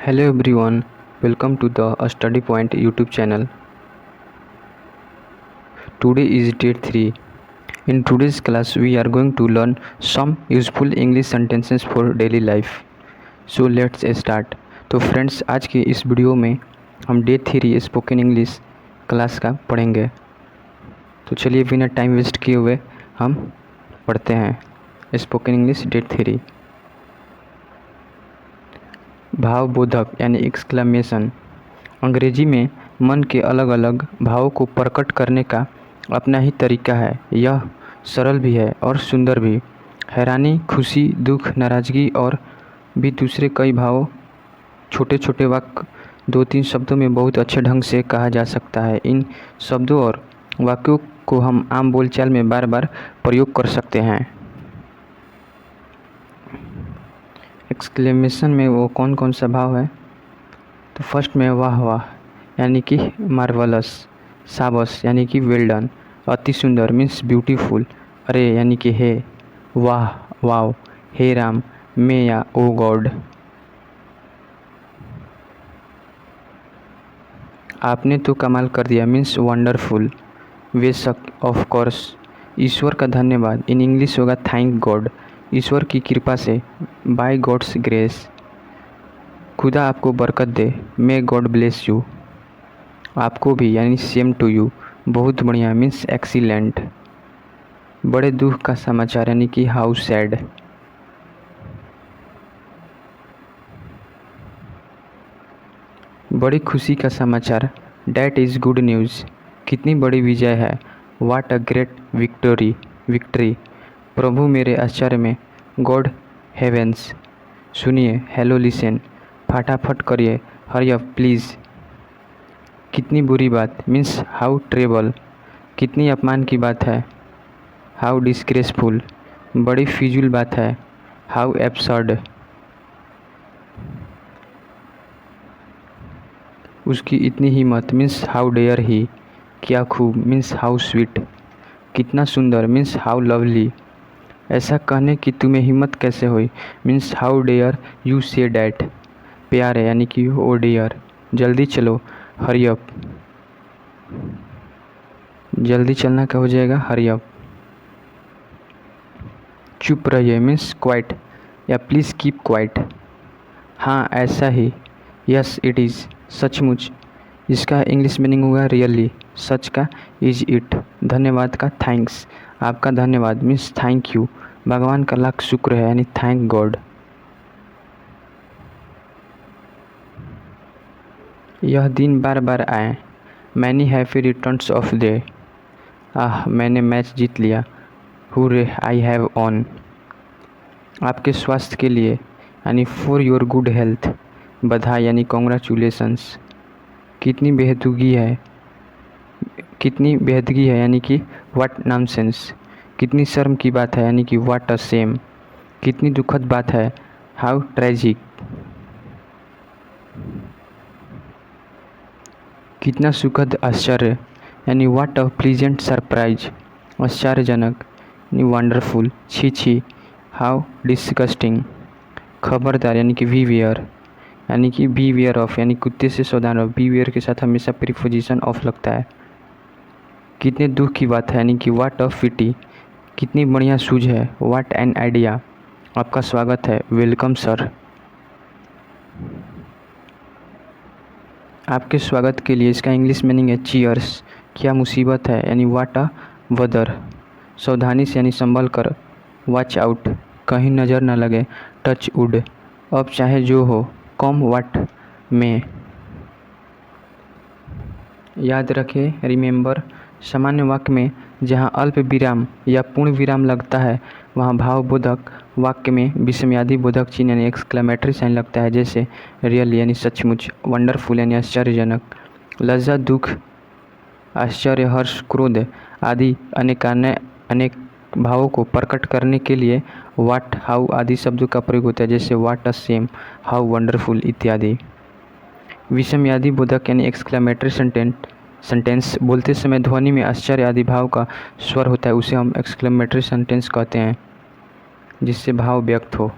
Hello everyone, welcome to the Study Point YouTube channel. Today is day 3. In today's class we are going to learn some useful English sentences for daily life. So let's start. तो friends, आज के इस video में हम day 3 spoken English class का पढ़ेंगे। तो चलिए बिना टाइम वेस्ट किए हुए हम पढ़ते हैं स्पोकन इंग्लिश डे 3। भावबोधक यानी एक्सक्लेमेशन। अंग्रेजी में मन के अलग अलग भावों को प्रकट करने का अपना ही तरीका है। यह सरल भी है और सुंदर भी। हैरानी, खुशी, दुख, नाराज़गी और भी दूसरे कई भाव छोटे छोटे वाक्य 2-3 शब्दों में बहुत अच्छे ढंग से कहा जा सकता है। इन शब्दों और वाक्यों को हम आम बोलचाल में बार बार प्रयोग कर सकते हैं। एक्सक्लेमेशन में वो कौन कौन सा भाव है? तो फर्स्ट में वाह वाह यानी कि मार्वलस, शाबाश यानी कि वेल डन, अति सुंदर मीन्स ब्यूटीफुल, अरे यानी कि हे, वाह वाव, हे राम, मे या ओ गॉड। आपने तो कमाल कर दिया मीन्स वंडरफुल, बेशक ऑफ कोर्स, ईश्वर का धन्यवाद, इन इंग्लिश होगा थैंक गॉड, ईश्वर की कृपा से, बाय गॉड्स ग्रेस, खुदा आपको बरकत दे, मे गॉड ब्लेस यू, आपको भी यानी सेम टू यू, बहुत बढ़िया मीन्स एक्सीलेंट, बड़े दुख का समाचार यानी कि हाउ सैड, बड़ी खुशी का समाचार, डैट इज़ गुड न्यूज़, कितनी बड़ी विजय है, वाट अ ग्रेट विक्ट्री, प्रभु मेरे आश्चर्य में, गॉड हेवेंस, सुनिए, हेलो लिसन, फटाफट करिए, हरी अप प्लीज़, कितनी बुरी बात मीन्स हाउ ट्रेबल, कितनी अपमान की बात है, हाउ डिस्ग्रेसफुल, बड़ी फिजूल बात है, हाउ एब्सर्ड, उसकी इतनी हिम्मत मीन्स हाउ डेयर ही, क्या खूब मीन्स हाउ स्वीट, कितना सुंदर मीन्स हाउ लवली, ऐसा कहने की तुम्हें हिम्मत कैसे हुई means how dare you say that, प्यार है यानी कि ओ डेयर, जल्दी चलो, हरी अप, जल्दी चलना क्या हो जाएगा, हरी अप, चुप रहिए मीन्स क्वाइट या प्लीज़ कीप क्वाइट, हाँ ऐसा ही, यस इट इज़, सचमुच, इसका इंग्लिश मीनिंग हुआ रियली, सच का इज इट, धन्यवाद का थैंक्स, आपका धन्यवाद मीन्स थैंक यू, भगवान का लाख शुक्र है यानी थैंक गॉड, यह दिन बार बार आए, many happy returns of day, ah मैंने मैच जीत लिया, हुर्रे आई हैव ऑन, आपके स्वास्थ्य के लिए यानी फॉर योर गुड हेल्थ, बधाई यानी कॉन्ग्रेचुलेशंस, कितनी बेहदगी है यानी कि व्हाट नॉनसेंस, कितनी शर्म की बात है यानी कि व्हाट अ शेम, कितनी दुखद बात है, हाउ ट्रेजिक, कितना सुखद आश्चर्य यानी व्हाट अ प्लीजेंट सरप्राइज, आश्चर्यजनक यानी वंडरफुल, छी छी, हाउ डिस्गस्टिंग, खबरदार यानी कि बीवियर, यानी कि बीवियर ऑफ यानी कुत्ते से सावधान रहो, बीवियर के साथ हमेशा प्रीपोजिशन ऑफ लगता है, कितने दुख की बात है यानी कि व्हाट ऑफ पिटी, कितनी बढ़िया सूझ है, व्हाट एन आइडिया, आपका स्वागत है, वेलकम सर, आपके स्वागत के लिए इसका इंग्लिश मीनिंग है चीयर्स, क्या मुसीबत है यानी व्हाट अ वदर, सावधानी से यानी संभल कर, वॉच आउट, कहीं नज़र न लगे, टच वुड, अब चाहे जो हो, कम व्हाट में, याद रखें रिमेंबर, सामान्य वाक्य में जहाँ अल्प विराम या पूर्ण विराम लगता है वहाँ भावबोधक वाक्य में विस्मयादि बोधक चिन्ह यानी एक्सक्लेमेटरी साइन लगता है, जैसे रियल यानी सचमुच, वंडरफुल यानी आश्चर्यजनक, लज्जा, दुख, आश्चर्य, हर्ष, क्रोध आदि अनेक भावों को प्रकट करने के लिए व्हाट, हाउ आदि शब्दों का प्रयोग होता है, जैसे what a shame, how wonderful इत्यादि। विस्मयादि बोधक यानी एक्सक्लेमेटरी सेंटेंस बोलते समय ध्वनि में आश्चर्य आदि भाव का स्वर होता है, उसे हम एक्सक्लेमेटरी सेंटेंस कहते हैं, जिससे भाव व्यक्त हो।